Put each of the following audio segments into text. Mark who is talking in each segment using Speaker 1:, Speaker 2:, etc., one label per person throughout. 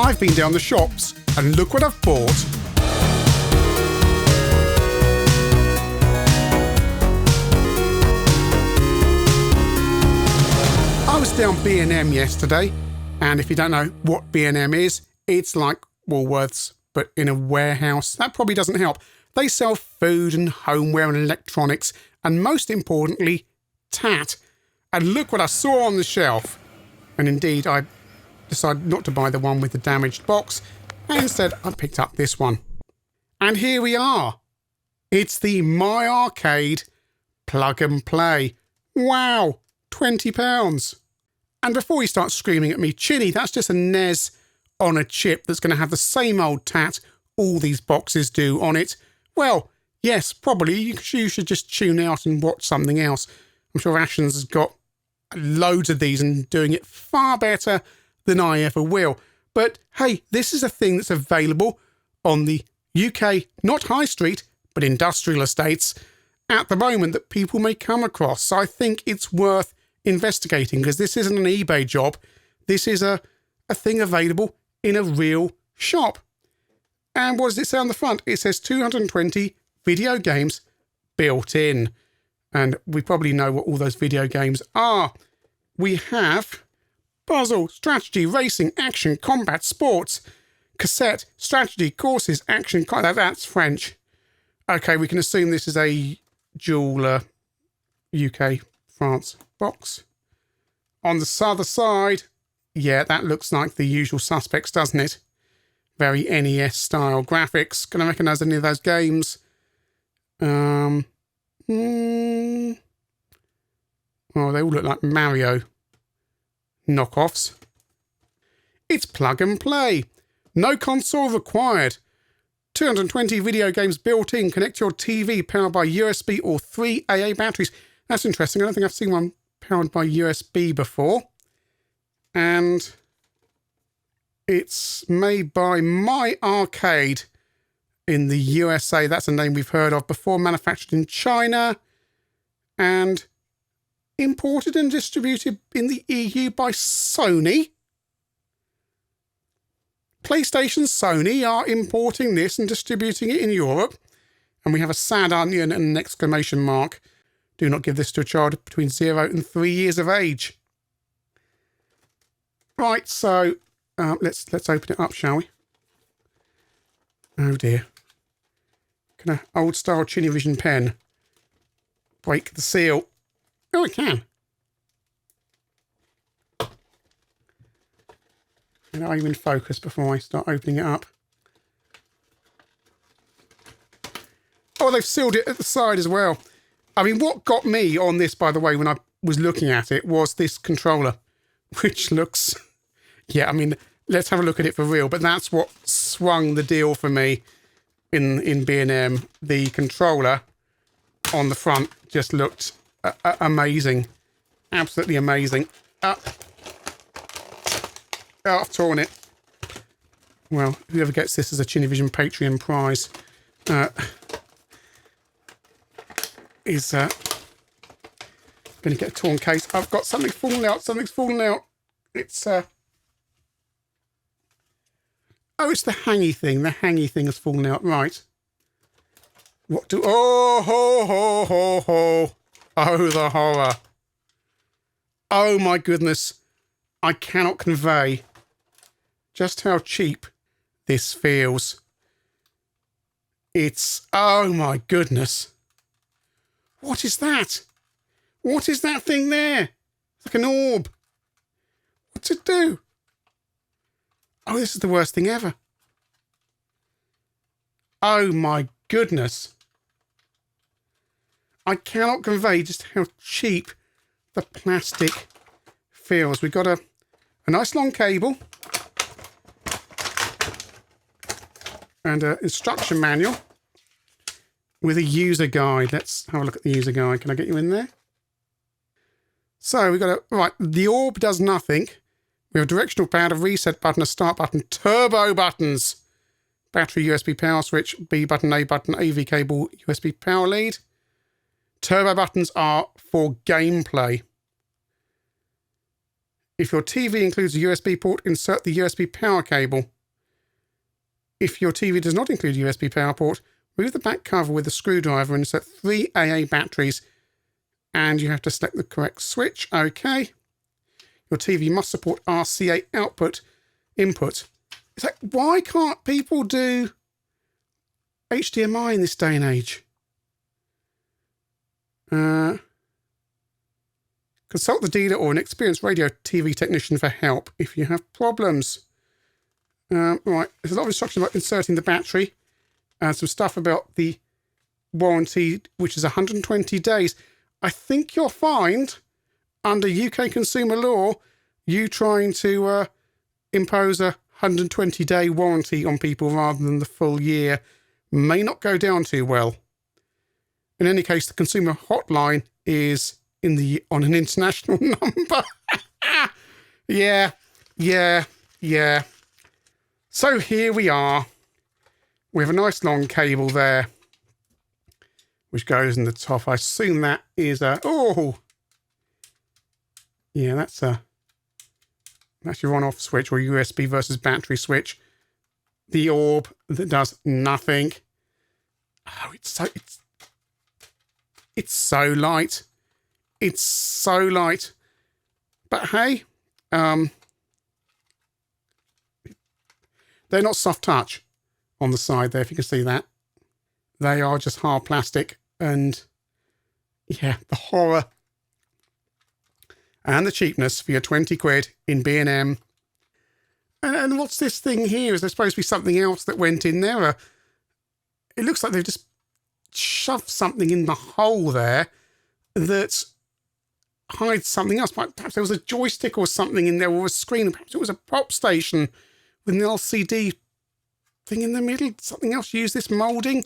Speaker 1: I've been down the shops and look what I've bought. I was down B&M yesterday, and if you don't know what B&M is, it's like Woolworths, but in a warehouse. That probably doesn't help. They sell food and homeware and electronics, and most importantly, tat. And look what I saw on the shelf. And indeed, I decided not to buy the one with the damaged box, and instead I picked up this one. And here we are. It's the My Arcade Plug and Play. Wow, £20. And before you start screaming at me, Chinny, that's just a NES on a chip that's going to have the same old tat all these boxes do on it. Well, yes, probably. You should just tune out and watch something else. I'm sure Ashens has got loads of these and doing it far better than I ever will. But hey, this is a thing that's available on the UK, not high street, but industrial estates at the moment that people may come across. So I think it's worth investigating, because this isn't an eBay job. This is a thing available in a real shop. And what does it say on the front? It says 220 video games built in. And we probably know what all those video games are. We have puzzle, strategy, racing, action, combat, sports, cassette, strategy, courses, action. That's French. Okay, we can assume this is a dual UK, France box. On the other side, yeah, that looks like the usual suspects, doesn't it? Very NES style graphics. Can I recognise any of those games? Oh, they all look like Mario knockoffs. It's plug and play. No console required. 220 video games built in. Connect your TV powered by USB or 3 AA batteries. That's interesting. I don't think I've seen one powered by USB before. And it's made by My Arcade in the USA. That's a name we've heard of before. Manufactured in China and imported and distributed in the EU by Sony. PlayStation Sony are importing this and distributing it in Europe. And we have a sad onion and an exclamation mark. Do not give this to a child between 0 and 3 years of age. Right, so let's open it up, shall we? Oh dear. Can an old style ChinnyVision pen break the seal? Oh, it can. And are you in focus before I start opening it up? Oh, they've sealed it at the side as well. I mean, what got me on this, by the way, when I was looking at it, was this controller, which looks... Yeah, I mean, let's have a look at it for real. But that's what swung the deal for me in B&M. The controller on the front just looked amazing. Absolutely amazing. Oh, I've torn it. Well, whoever gets this as a ChinnyVision Patreon prize is going to get a torn case. I've got something falling out. Something's fallen out. It's... Oh, it's the hangy thing. The hangy thing has fallen out. Right. What do... Oh, ho, ho, ho, ho. Oh, the horror. Oh, my goodness. I cannot convey just how cheap this feels. It's... Oh, my goodness. What is that? What is that thing there? It's like an orb. What's it do? Oh, this is the worst thing ever. Oh my goodness. I cannot convey just how cheap the plastic feels. We've got a nice long cable and an instruction manual with a user guide. Let's have a look at the user guide. Can I get you in there? So we've got right, the orb does nothing. We have a directional pad, a reset button, a start button, turbo buttons, battery, USB power switch, B button, AV cable, USB power lead. Turbo buttons are for gameplay. If your TV includes a USB port, insert the USB power cable. If your TV does not include a USB power port, remove the back cover with a screwdriver and insert 3 AA batteries. And you have to select the correct switch. Okay. Your TV must support RCA input. It's like, why can't people do HDMI in this day and age? Consult the dealer or an experienced radio TV technician for help if you have problems. Right, there's a lot of instructions about inserting the battery and some stuff about the warranty, which is 120 days. I think you'll find, under UK consumer law, you trying to impose a 120-day warranty on people rather than the full year may not go down too well. In any case, the consumer hotline is on an international number. Yeah. So here we are. We have a nice long cable there, which goes in the top. I assume that is that's your on-off switch or USB versus battery switch. The orb that does nothing. Oh, it's so light. It's so light. But hey, they're not soft touch on the side there, if you can see that. They are just hard plastic, and yeah, the horror and the cheapness for your 20 quid in B&M. And what's this thing here? Is there supposed to be something else that went in there? It looks like they've just shoved something in the hole there that hides something else. Perhaps there was a joystick or something in there, or a screen. Perhaps it was a prop station with an LCD thing in the middle. Something else used this moulding.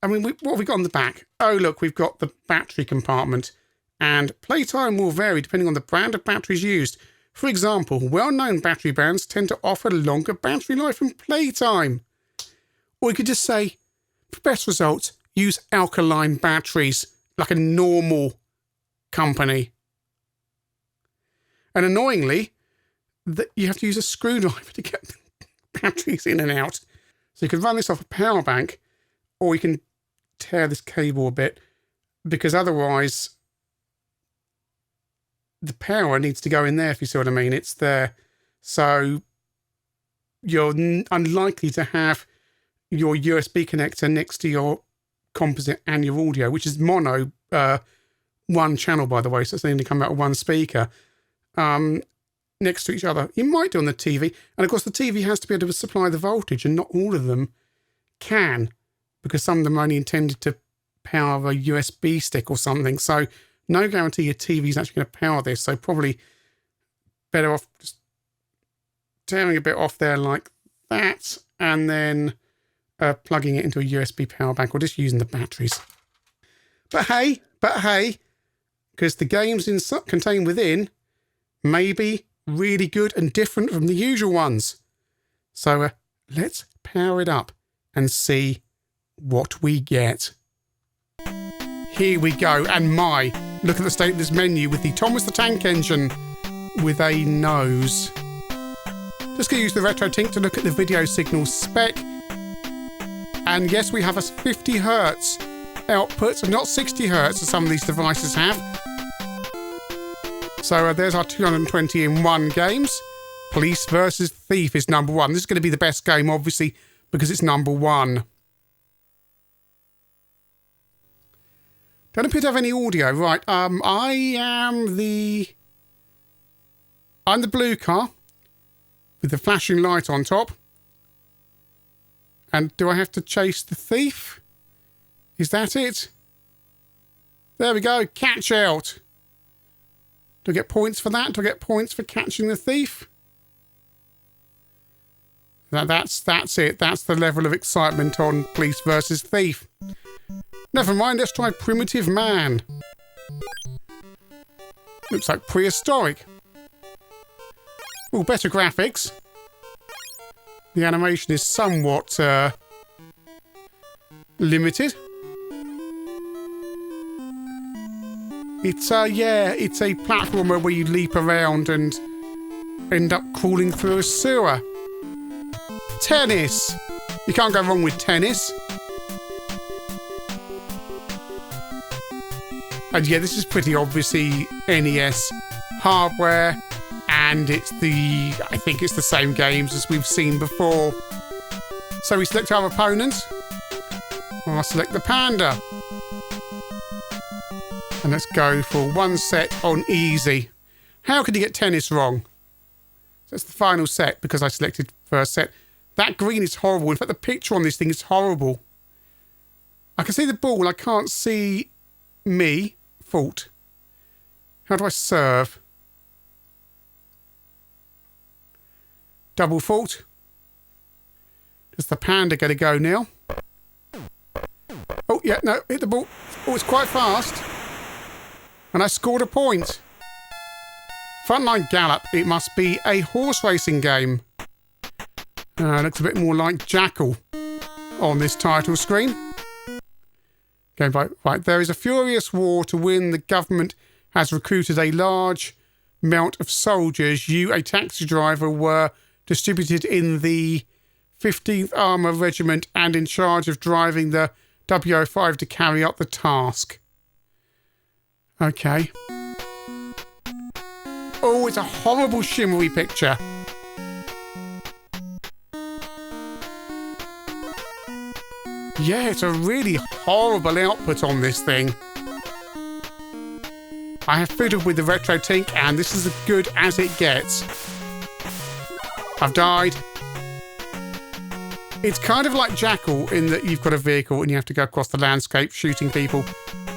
Speaker 1: I mean, what have we got on the back? Oh, look, we've got the battery compartment. And playtime will vary depending on the brand of batteries used. For example, well-known battery brands tend to offer longer battery life and playtime. Or you could just say, for best results, use alkaline batteries like a normal company. And annoyingly, you have to use a screwdriver to get the batteries in and out. So you can run this off a power bank, or you can tear this cable a bit, because otherwise the power needs to go in there, if you see what I mean. It's there. So you're unlikely to have your USB connector next to your composite and your audio, which is mono, one channel, by the way, so it's only come out of one speaker, next to each other. You might do on the TV. And of course, the TV has to be able to supply the voltage, and not all of them can, because some of them are only intended to power a USB stick or something. So no guarantee your TV is actually going to power this. So probably better off just tearing a bit off there like that, and then plugging it into a USB power bank, or just using the batteries. But hey, because the games contained within may be really good and different from the usual ones. So let's power it up and see what we get. Here we go, and look at the state of this menu with the Thomas the Tank Engine with a nose. Just going to use the RetroTink to look at the video signal spec. And yes, we have a 50 Hertz output, and not 60 Hertz as some of these devices have. So there's our 220 in 1 games. Police vs. Thief is number 1. This is going to be the best game, obviously, because it's number 1. Don't appear to have any audio. Right, I'm the blue car with the flashing light on top. And do I have to chase the thief? Is that it? There we go. Catch out. Do I get points for that? Do I get points for catching the thief? That's it. That's the level of excitement on Police versus Thief. Never mind, let's try Primitive Man. Looks like prehistoric. Oh, better graphics. The animation is somewhat limited. It's a platformer where you leap around and end up crawling through a sewer. Tennis. You can't go wrong with tennis. And yeah, this is pretty obviously NES hardware, and I think it's the same games as we've seen before. So we select our opponent. I'll select the panda. And let's go for one set on easy. How could you get tennis wrong? That's the final set because I selected first set. That green is horrible. In fact, the picture on this thing is horrible. I can see the ball. I can't see me. Fault. How do I serve? Double fault. Does the panda get a go now? Oh, yeah, no, hit the ball. Oh, it's quite fast. And I scored a point. Frontline Gallop. It must be a horse racing game. Looks a bit more like Jackal on this title screen. Okay, right, there is a furious war to win. The government has recruited a large amount of soldiers. You, a taxi driver, were distributed in the 15th Armour Regiment and in charge of driving the W05 to carry out the task. Okay. Oh, it's a horrible shimmery picture. Yeah, it's a really horrible output on this thing. I have fiddled with the retro tink, and this is as good as it gets. I've died. It's kind of like Jackal in that you've got a vehicle and you have to go across the landscape shooting people,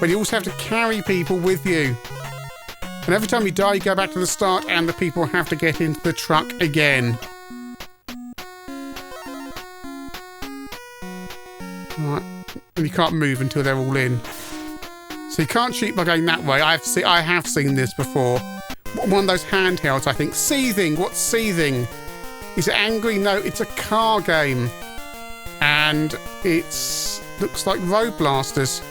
Speaker 1: but you also have to carry people with you. And every time you die, you go back to the start and the people have to get into the truck again. Right. And you can't move until they're all in. So you can't cheat by going that way. I have seen this before. One of those handhelds, I think. Seething. What's seething? Is it angry? No, it's a car game. And looks like Road Blasters.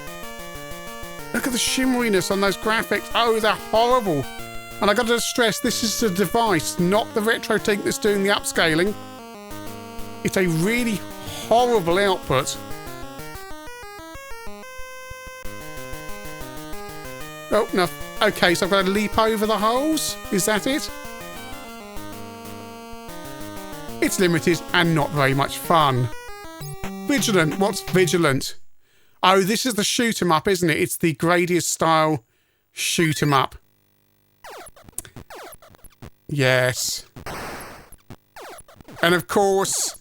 Speaker 1: Look at the shimmeriness on those graphics. Oh, they're horrible. And I got to stress, this is the device, not the retro tink that's doing the upscaling. It's a really horrible output. Oh, no. Okay, so I've got to leap over the holes? Is that it? It's limited and not very much fun. Vigilant. What's Vigilant? Oh, this is the shoot 'em up, isn't it? It's the Gradius style shoot 'em up. Yes. And of course,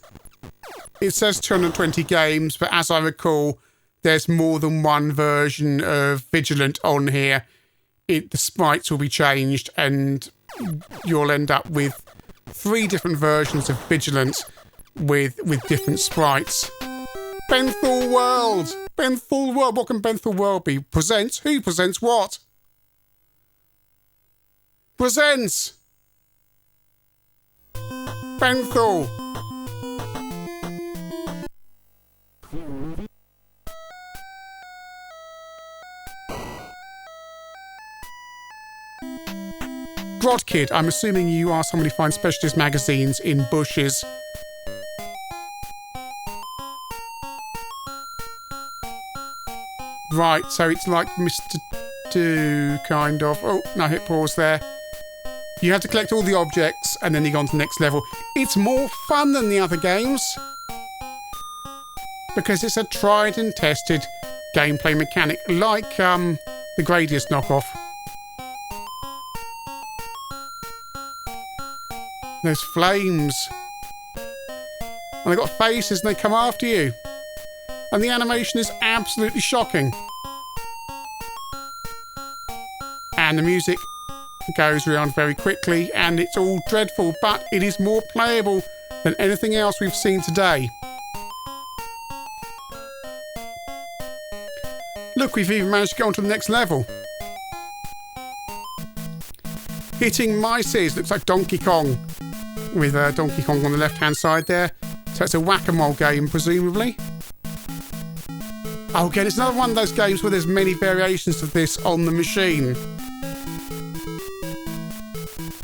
Speaker 1: it says 220 games, but as I recall, there's more than one version of Vigilant on here. The sprites will be changed and you'll end up with 3 different versions of Vigilant with different sprites. Benthal World! Benthal World! What can Benthal World be? Presents? Who presents what? Presents! Benthal! Grod Kid, I'm assuming you are somebody who finds specialist magazines in bushes. Right, so it's like Mr. Do, kind of. Oh, no, hit pause there. You have to collect all the objects and then you go on to the next level. It's more fun than the other games because it's a tried and tested gameplay mechanic, like the Gradius knockoff. There's flames. And they've got faces and they come after you. And the animation is absolutely shocking. And the music goes around very quickly and it's all dreadful, but it is more playable than anything else we've seen today. Look, we've even managed to get on to the next level. Hitting mices, looks like Donkey Kong, with Donkey Kong on the left-hand side there. So it's a whack-a-mole game, presumably. Oh, again, it's another one of those games where there's many variations of this on the machine.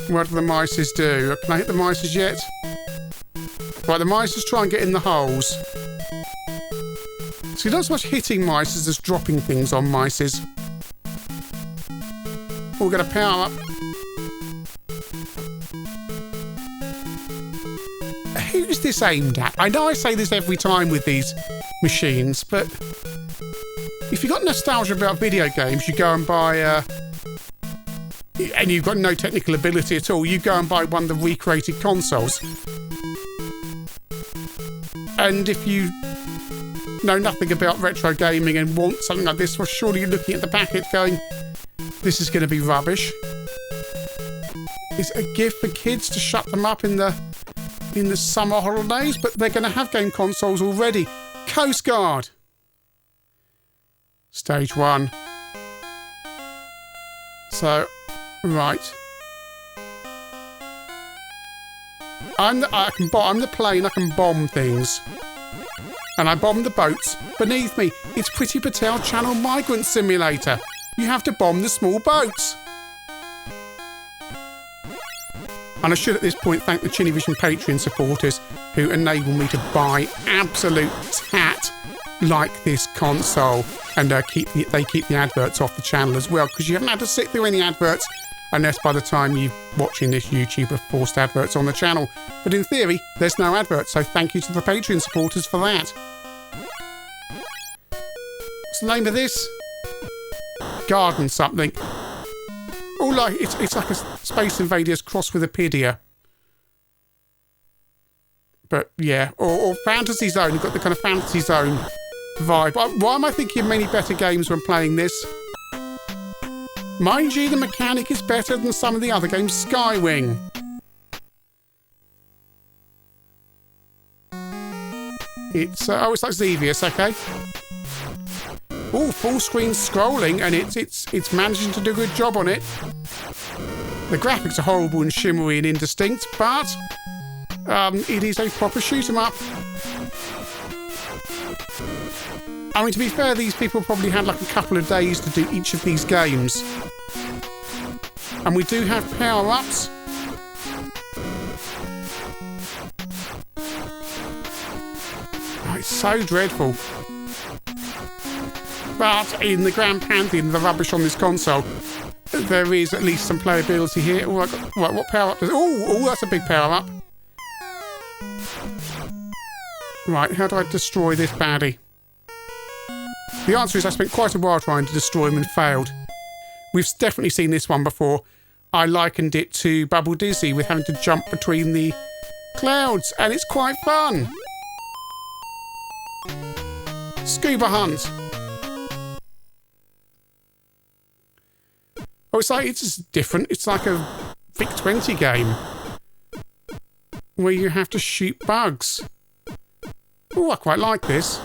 Speaker 1: What do the mices do? Can I hit the mices yet? Right, the mices try and get in the holes. So not so much hitting mices as dropping things on mices. We're going to power up. Who's this aimed at? I know I say this every time with these machines, but if you've got nostalgia about video games, you go and buy and you've got no technical ability at all, you go and buy one of the recreated consoles. And if you know nothing about retro gaming and want something like this, well, surely you're looking at the packet going, this is going to be rubbish. It's a gift for kids to shut them up in the summer holidays, but they're going to have game consoles already. Coast Guard. Stage 1. So, right. I'm the plane, I can bomb things. And I bomb the boats. Beneath me, it's Priti Patel Channel Migrant Simulator. You have to bomb the small boats. And I should at this point thank the ChinnyVision Patreon supporters who enable me to buy absolute tat like this console. And they keep the adverts off the channel as well, because you haven't had to sit through any adverts unless by the time you're watching this YouTube have forced adverts on the channel. But in theory, there's no adverts, so thank you to the Patreon supporters for that. What's the name of this? Garden something. Oh, like it's like a Space Invaders cross with a Pidia. But yeah, or Fantasy Zone. You've got the kind of Fantasy Zone vibe. Why am I thinking of many better games when playing this? Mind you, the mechanic is better than some of the other games. Skywing. It's it's like Xevious, okay. Oh, full screen scrolling, and it's managing to do a good job on it. The graphics are horrible and shimmery and indistinct, but it is a proper shoot 'em up. I mean, to be fair, these people probably had like a couple of days to do each of these games. And we do have power-ups. Oh, it's so dreadful. But in the grand pantheon of the rubbish on this console, there is at least some playability here. Oh, right, what power-up does... Oh, that's a big power-up. Right, how do I destroy this baddie? The answer is I spent quite a while trying to destroy him and failed. We've definitely seen this one before. I likened it to Bubble Dizzy with having to jump between the clouds, and it's quite fun. Scuba Hunt. Oh, it's just different. It's like a VIC-20 game where you have to shoot bugs. Oh, I quite like this.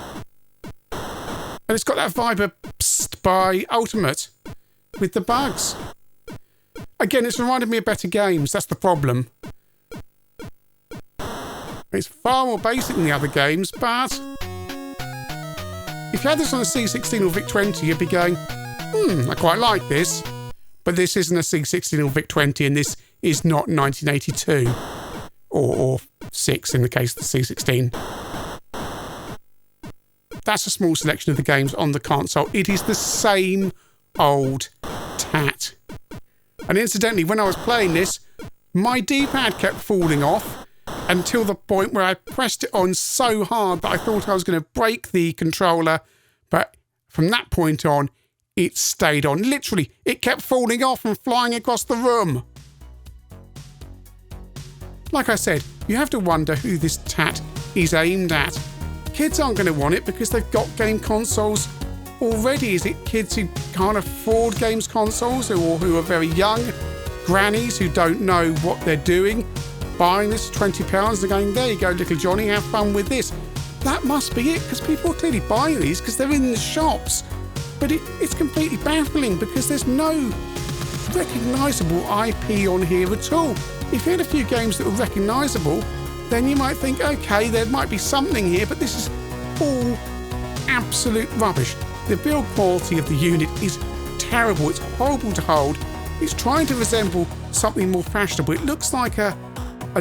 Speaker 1: And it's got that vibe of Psst by Ultimate with the bugs. Again, it's reminded me of better games. That's the problem. It's far more basic than the other games, but if you had this on a C16 or VIC-20, you'd be going, I quite like this. But this isn't a C16 or VIC-20, and this is not 1982 or 6 in the case of the C16. That's a small selection of the games on the console. It is the same old tat. And incidentally, when I was playing this, my D-pad kept falling off until the point where I pressed it on so hard that I thought I was going to break the controller. But from that point on, it stayed on. Literally, it kept falling off and flying across the room. Like I said, you have to wonder who this tat is aimed at. Kids aren't going to want it because they've got game consoles already. Is it kids who can't afford games consoles or who are very young? Grannies who don't know what they're doing? Buying this for £20 and going, there you go, little Johnny, have fun with this. That must be it, because people are clearly buying these because they're in the shops. But it's completely baffling because there's no recognisable IP on here at all. If you had a few games that were recognisable, then you might think, okay, there might be something here, but this is all absolute rubbish. The build quality of the unit is terrible. It's horrible to hold. It's trying to resemble something more fashionable. It looks like a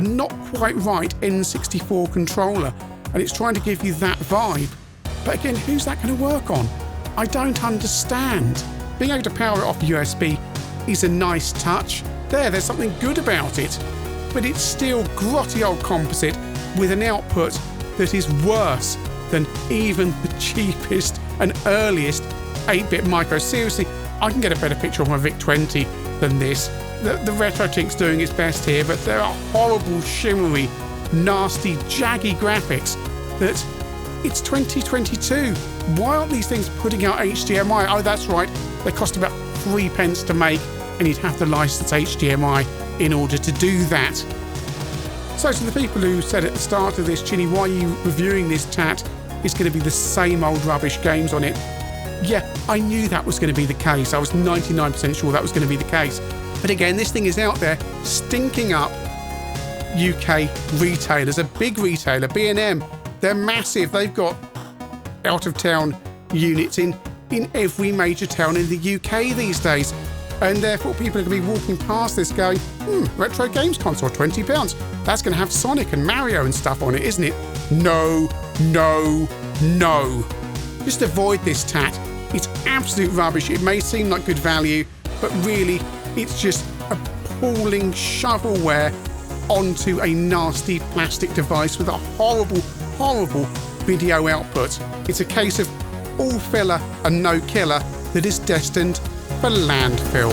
Speaker 1: not quite right N64 controller, and it's trying to give you that vibe. But again, who's that going to work on? I don't understand. Being able to power it off USB is a nice touch. There's something good about it. But it's still grotty old composite with an output that is worse than even the cheapest and earliest 8-bit micro. Seriously, I can get a better picture of my VIC-20 than this. The RetroTink's doing its best here, but there are horrible, shimmery, nasty, jaggy graphics that it's 2022. Why aren't these things putting out HDMI? Oh, that's right, they cost about 3 pence to make, and you'd have to license HDMI in order to do that. So to the people who said at the start of this, Chinny, why are you reviewing this tat? It's going to be the same old rubbish games on it. Yeah, I knew that was going to be the case. I was 99% sure that was going to be the case. But again, this thing is out there stinking up UK retailers. A big retailer, B&M, they're massive. They've got out-of-town units in every major town in the UK these days. And therefore people are going to be walking past this going, retro games console, £20. That's going to have Sonic and Mario and stuff on it, isn't it? No, no, no. Just avoid this tat. It's absolute rubbish. It may seem like good value, but really it's just appalling shovelware onto a nasty plastic device with a horrible, horrible video output. It's a case of all filler and no killer that is destined for landfill.